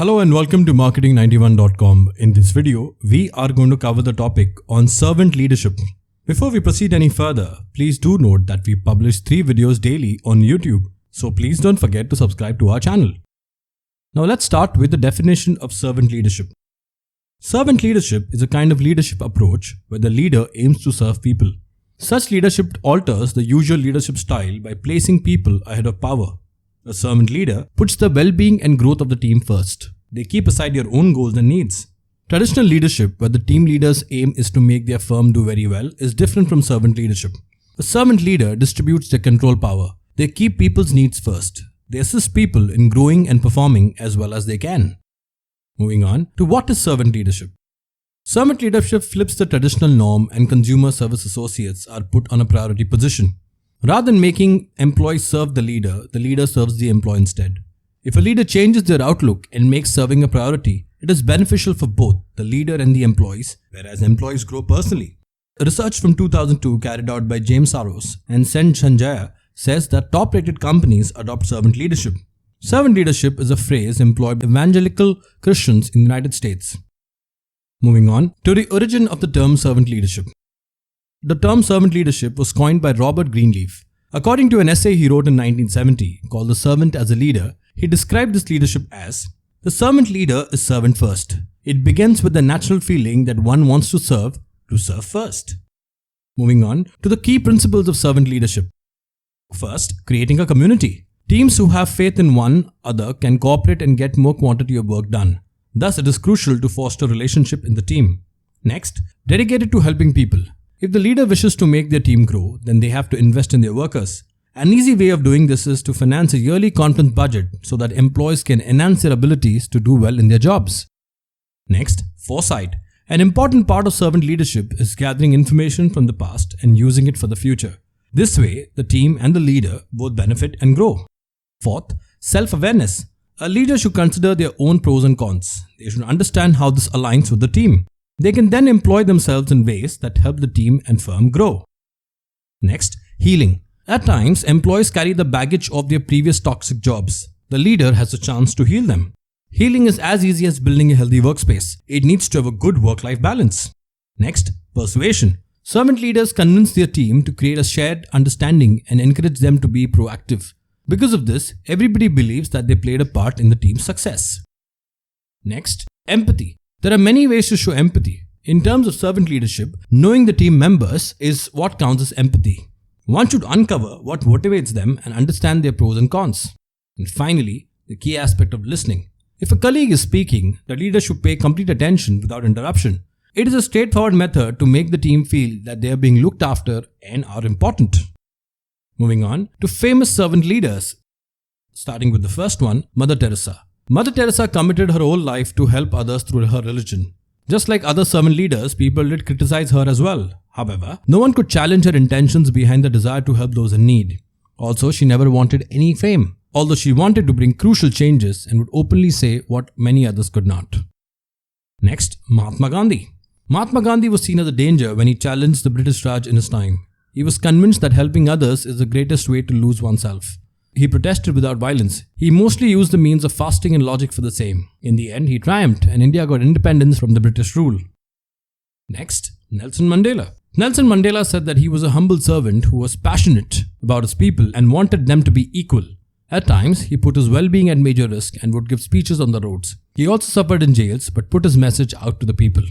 Hello and welcome to marketing91.com. In this video, we are going to cover the topic on servant leadership. Before we proceed any further, please do note that we publish 3 videos daily on YouTube, so please don't forget to subscribe to our channel. Now let's start with the definition of servant leadership. Servant leadership is a kind of leadership approach where the leader aims to serve people. Such leadership alters the usual leadership style by placing people ahead of power. A servant leader puts the well-being and growth of the team first. They keep aside their own goals and needs. Traditional leadership, where the team leader's aim is to make their firm do very well, is different from servant leadership. A servant leader distributes their control power. They keep people's needs first. They assist people in growing and performing as well as they can. Moving on to what is servant leadership. Servant leadership flips the traditional norm and consumer service associates are put on a priority position. Rather than making employees serve the leader serves the employee instead. If a leader changes their outlook and makes serving a priority, it is beneficial for both the leader and the employees, whereas employees grow personally. Research from 2002 carried out by James Saros and Sen Sanjaya says that top-rated companies adopt servant leadership. Servant leadership is a phrase employed by evangelical Christians in the United States. Moving on to the origin of the term servant leadership. The term servant leadership was coined by Robert Greenleaf. According to an essay he wrote in 1970 called The Servant as a Leader, he described this leadership as, "The servant leader is servant first. It begins with the natural feeling that one wants to serve first." Moving on to the key principles of servant leadership. First, creating a community. Teams who have faith in one another can cooperate and get more quantity of work done. Thus, it is crucial to foster relationship in the team. Next, dedicated to helping people. If the leader wishes to make their team grow, then they have to invest in their workers. An easy way of doing this is to finance a yearly conference budget so that employees can enhance their abilities to do well in their jobs. Next, foresight. An important part of servant leadership is gathering information from the past and using it for the future. This way, the team and the leader both benefit and grow. Fourth, self-awareness. A leader should consider their own pros and cons. They should understand how this aligns with the team. They can then employ themselves in ways that help the team and firm grow. Next, healing. At times, employees carry the baggage of their previous toxic jobs. The leader has a chance to heal them. Healing is as easy as building a healthy workspace. It needs to have a good work-life balance. Next, persuasion. Servant leaders convince their team to create a shared understanding and encourage them to be proactive. Because of this, everybody believes that they played a part in the team's success. Next, empathy. There are many ways to show empathy. In terms of servant leadership, knowing the team members is what counts as empathy. One should uncover what motivates them and understand their pros and cons. And finally, the key aspect of listening. If a colleague is speaking, the leader should pay complete attention without interruption. It is a straightforward method to make the team feel that they are being looked after and are important. Moving on to famous servant leaders. Starting with the first one, Mother Teresa. Mother Teresa committed her whole life to help others through her religion. Just like other servant leaders, people did criticize her as well. However, no one could challenge her intentions behind the desire to help those in need. Also, she never wanted any fame, although she wanted to bring crucial changes and would openly say what many others could not. Next, Mahatma Gandhi. Mahatma Gandhi was seen as a danger when he challenged the British Raj in his time. He was convinced that helping others is the greatest way to lose oneself. He protested without violence. He mostly used the means of fasting and logic for the same. In the end, he triumphed and India got independence from the British rule. Next, Nelson Mandela. Nelson Mandela said that he was a humble servant who was passionate about his people and wanted them to be equal. At times, he put his well-being at major risk and would give speeches on the roads. He also suffered in jails but put his message out to the people.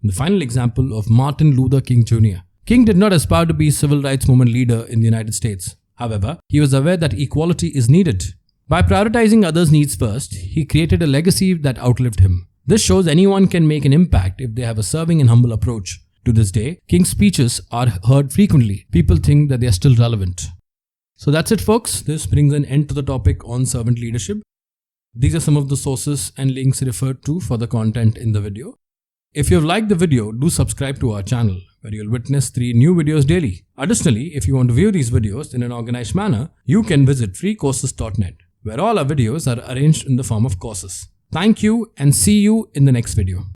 The final example of Martin Luther King Jr. King did not aspire to be a civil rights movement leader in the United States. However, he was aware that equality is needed. By prioritizing others' needs first, he created a legacy that outlived him. This shows anyone can make an impact if they have a serving and humble approach. To this day, King's speeches are heard frequently. People think that they are still relevant. So that's it, folks. This brings an end to the topic on servant leadership. These are some of the sources and links referred to for the content in the video. If you have liked the video, do subscribe to our channel, where you'll witness 3 new videos daily. Additionally, if you want to view these videos in an organized manner, you can visit freecourses.net, where all our videos are arranged in the form of courses. Thank you and see you in the next video.